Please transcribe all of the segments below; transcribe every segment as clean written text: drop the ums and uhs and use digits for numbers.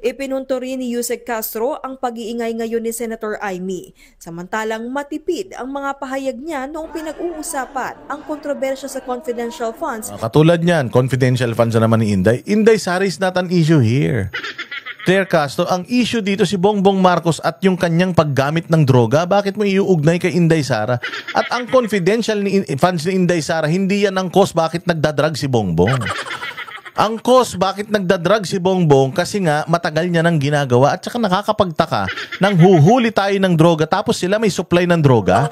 Ipinunto rin ni Yusek Castro ang pag-iingay ngayon ni Senator Amy. Samantalang matipid ang mga pahayag niya noong pinag-uusapan ang kontrobersya sa confidential funds. Katulad niyan, confidential funds na naman ni Inday. Inday Sara is not an issue here. Claire Castro, ang issue dito si Bongbong Marcos at yung kanyang paggamit ng droga. Bakit mo iuugnay kay Inday Sara? At ang confidential funds ni Inday Sara, hindi yan ang cause bakit nagdadrag si Bongbong. Ang cause bakit nagdadrag si Bongbong kasi nga matagal niya nang ginagawa at saka nakakapagtaka nang huhuli tayo ng droga tapos sila may supply ng droga.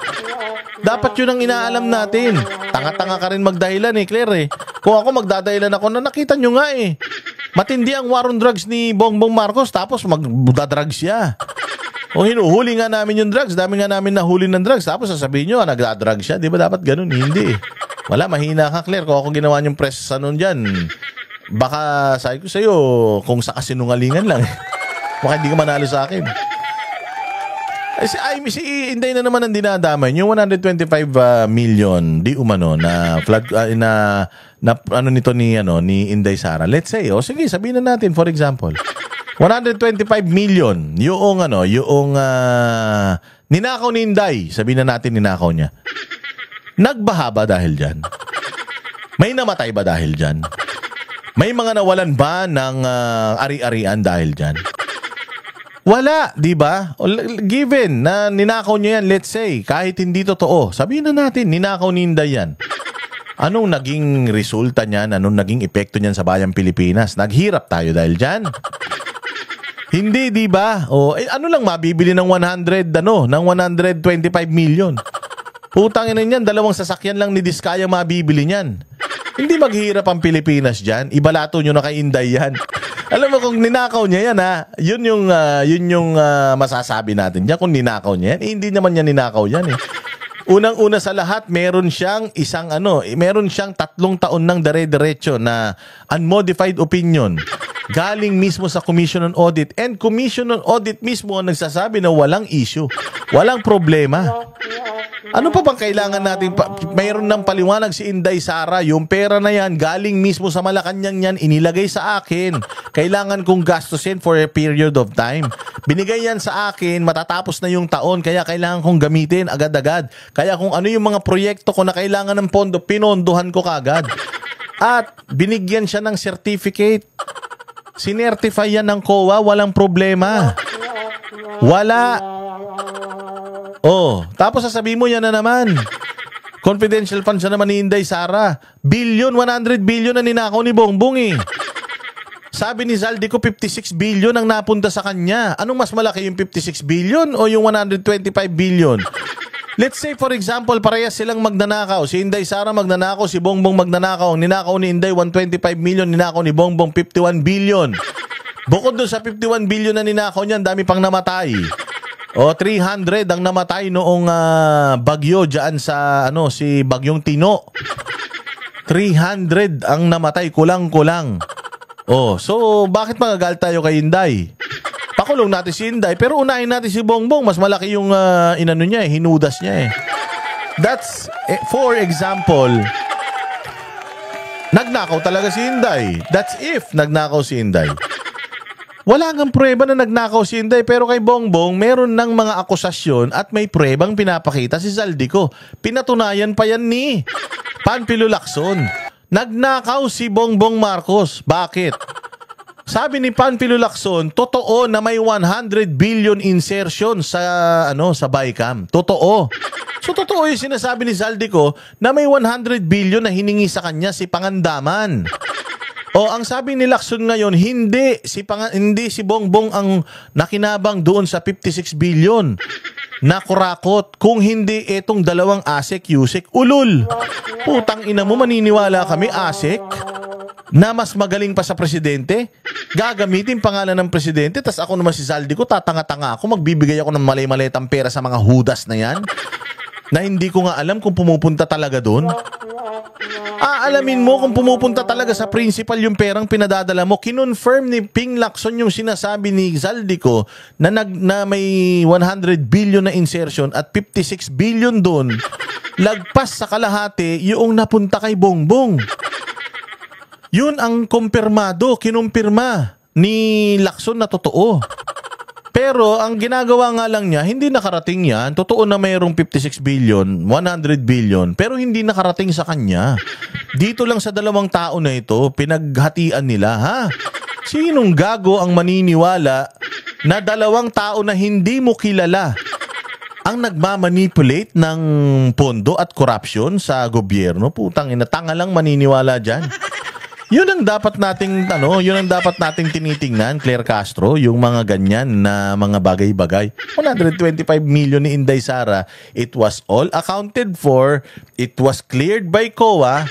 Dapat yun ang inaalam natin. Tanga-tanga ka rin magdahilan Claire Kung ako magdadahilan ako na nakita nyo nga matindi ang war on drugs ni Bongbong Marcos tapos magdadrugs siya. O hinuhuli nga namin yung drugs, dami nga namin nahuli ng drugs tapos sasabihin nyo nagdadrugs siya. Di ba dapat ganun? Hindi Wala, mahina ka Claire. Kung ako ginawa niyong press dyan, baka sabi ko sa'yo kung sa kasinungalingan lang baka hindi ka manalo sa akin. Si Inday na naman ang dinadamay. Yung 125 million di umano na flood na ano nito ni Inday Sara. Let's say, sige, sabihin na natin for example. 125 million yung ninakaw ni Inday. Sabihin na natin ninakaw niya. Nagbaha ba dahil diyan? May namatay ba dahil diyan? May mga nawalan ba ng ari-arian dahil diyan? Wala, di ba? Given na ninakaw niya yan, let's say, kahit hindi totoo, sabihin na natin, ninakaw ni Inday yan. Anong naging resulta niyan? Anong naging epekto niyan sa bayang Pilipinas? Naghirap tayo dahil dyan? Hindi, di ba? Ano lang mabibili ng 125 million? Putangin na niyan, 2 sasakyan lang ni Diskaya mabibili niyan. Hindi maghihirap ang Pilipinas dyan. Ibalato nyo na kay Inday yan. Alam mo kung ninakaw niya yan yun yung masasabi natin diyan kung ninakaw niya yan. Hindi naman niya ninakaw yan Unang-una sa lahat, meron siyang 3 taon ng dare-derecho na unmodified opinion. Galing mismo sa Commission on Audit. And Commission on Audit mismo ang nagsasabi na walang issue. Walang problema. Ano pa bang kailangan natin? Mayroon ng paliwanag si Inday Sara. Yung pera na yan, galing mismo sa Malacanang yan, inilagay sa akin. Kailangan kong gastusin for a period of time. Binigay yan sa akin, matatapos na yung taon, kaya kailangan kong gamitin agad-agad. Kaya kung ano yung mga proyekto ko na kailangan ng pondo, pinondohan ko kagad. At binigyan siya ng certificate. Sinertify yan ng COA, walang problema. Wala. Tapos sasabihin mo yan na naman. Confidential funds na naman ni Inday Sara. 100 billion na ninakaw ni Bongbong Sabi ni Zaldico, 56 billion ang napunta sa kanya. Anong mas malaki, yung 56 billion o yung 125 billion? Let's say for example, parehas silang magnanakaw. Si Inday Sara magnanakaw, si Bongbong magnanakaw. Ninakaw ni Inday 125 million, ninakaw ni Bongbong 51 billion. Bukod doon sa 51 billion na ninakaw niyan, dami pang namatay. 300 ang namatay noong bagyo diyan sa si Bagyong Tino. 300 ang namatay, kulang-kulang. So bakit magagal tayo kay Inday? Pakulong natin si Inday, pero unahin natin si Bongbong. Mas malaki yung hinudas niya That's, for example, nagnakaw talaga si Inday. That's if nagnakaw si Inday. Wala ngang prueba na nagnakaw si Inday, pero kay Bongbong meron ng mga akusasyon at may pruebang pinapakita si Zaldico. Pinatunayan pa yan ni Panfilo Lacson. Nagnakaw si Bongbong Marcos. Bakit? Sabi ni Panfilo Lacson, totoo na may 100 billion insertion sa Bicam. Totoo. So totoo yung sinasabi ni Zaldico na may 100 billion na hiningi sa kanya si Pangandaman. Ang sabi ni Lacson ngayon, hindi si Bongbong ang nakinabang doon sa 56 billion na kurakot. Kung hindi itong 2 ASEC, USEC, ulul. Putang ina mo, maniniwala kami, ASEC, na mas magaling pa sa presidente? Gagamitin pangalan ng presidente, tas ako naman si Zaldico, tatanga-tanga ako, magbibigay ako ng malay-maletang pera sa mga hudas na yan, na hindi ko nga alam kung pumupunta talaga doon. Aalamin mo kung pumupunta talaga sa principal yung perang pinadadala mo. Kinonfirm ni Ping Lacson yung sinasabi ni Zaldico na may 100 billion na insertion at 56 billion doon. Lagpas sa kalahati yung napunta kay Bongbong. Yun ang kumpirmado, kinumpirma ni Lacson na totoo. Pero ang ginagawa nga lang niya, hindi nakarating yan. Totoo na mayroong 56 billion, 100 billion, pero hindi nakarating sa kanya. Dito lang sa dalawang tao na ito, pinaghatian nila, ha? Sinong gago ang maniniwala na dalawang tao na hindi mo kilala ang nagmamanipulate ng pondo at corruption sa gobyerno? Putang ina, tanga lang maniniwala dyan. Yun ang dapat nating tinitingnan, Claire Castro, yung mga ganyan na mga bagay-bagay. 125 million ni Inday Sara, it was all accounted for, it was cleared by COA.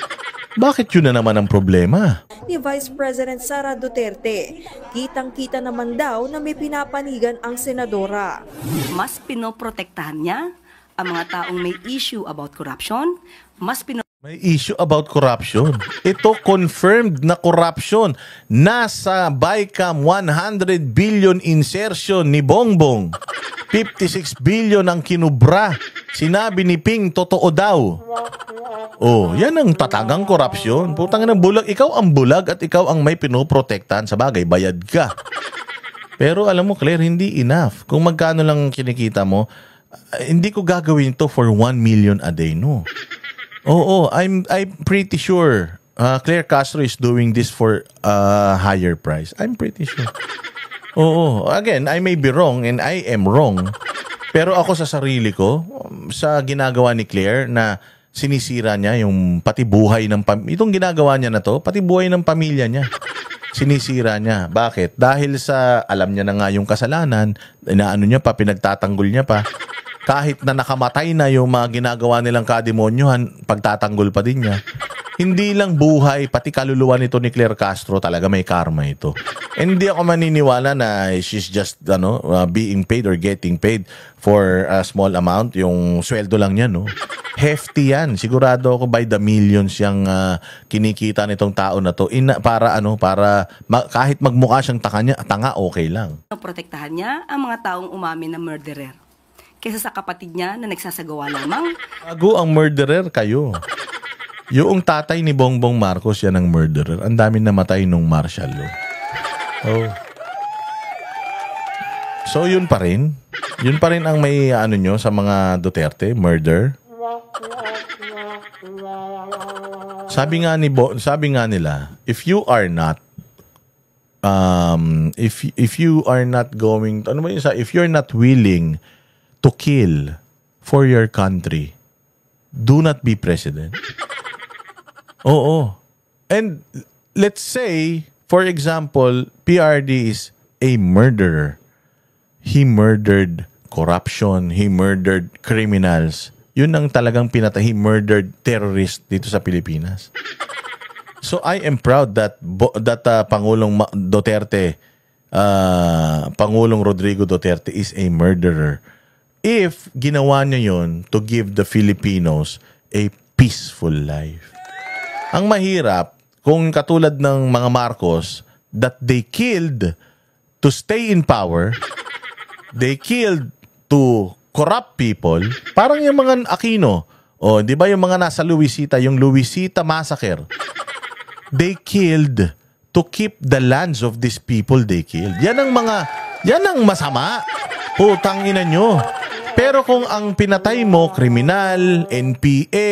Bakit yun na naman ang problema? Ni Vice President Sara Duterte, kitang-kita naman daw na may pinapanigan ang senadora. Mas pinoprotektahan niya ang mga taong may issue about corruption, May issue about corruption. Ito confirmed na corruption. Nasa BICAM 100 billion insertion ni Bongbong. 56 billion ang kinubra. Sinabi ni Ping, totoo daw. Oh, yan ang tatagang korupsyon. Putang ina, bulag. Ikaw ang bulag at ikaw ang may pinoprotektahan. Sa bagay, bayad ka. Pero alam mo, Claire, hindi enough. Kung magkano lang kinikita mo, hindi ko gagawin to for 1 million a day, no. Oo, I'm pretty sure Claire Castro is doing this for a higher price. I'm pretty sure. Oo, again, I may be wrong and I am wrong. Pero ako sa sarili ko, sa ginagawa ni Claire na sinisira niya yung pati buhay ng itong ginagawa niya na to, pati buhay ng pamilya niya. Sinisira niya. Bakit? Dahil sa alam niya na nga yung kasalanan, inaano niya pa, pinagtatanggol niya pa. Kahit na nakamatay na yung mga ginagawa nilang kademonyohan, pagtatanggol pa din niya. Hindi lang buhay, pati kaluluwa nito ni Claire Castro, talaga may karma ito. And hindi ako maniniwala na she's just being paid or getting paid for a small amount. Yung sweldo lang niya, no? Hefty yan. Sigurado ako by the millions yung kinikita nitong tao na to. Kahit magmukha siyang tanga, okay lang. protektahan niya ang mga taong umamin na murderer. Kaysa sa kapatid niya na nagsasagawa lamang. Bago ang murderer kayo. Yung tatay ni Bongbong Marcos, yan ang murderer. Ang dami namatay nung martial law. Oh. So yun pa rin. Yun pa rin ang may nyo sa mga Duterte, murder. Sabi nga nila, if you are not if you're not willing to kill for your country, do not be president. Oo. And let's say, for example, PRD is a murderer. He murdered corruption. He murdered criminals. Yun ang talagang pinatay. He murdered terrorists dito sa Pilipinas. So I am proud that Pangulong Duterte, Pangulong Rodrigo Duterte is a murderer. If ginawa niya yun to give the Filipinos a peaceful life. Ang mahirap, kung katulad ng mga Marcos, that they killed to stay in power, they killed to corrupt people, parang yung mga Aquino, di ba yung mga nasa Luisita, yung Luisita Massacre, they killed to keep the lands of these people they killed. Yan ang masama. Putang ina nyo. Pero kung ang pinatay mo, kriminal, NPA,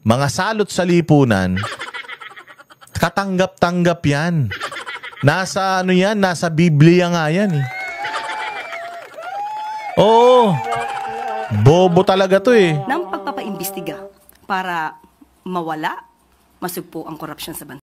mga salot sa lipunan, katanggap-tanggap yan. Nasa nasa Biblia nga yan eh. Oo. Bobo talaga to eh. Ng pagpapaimbestiga para mawala, masugpo ang korupsyon sa bansa.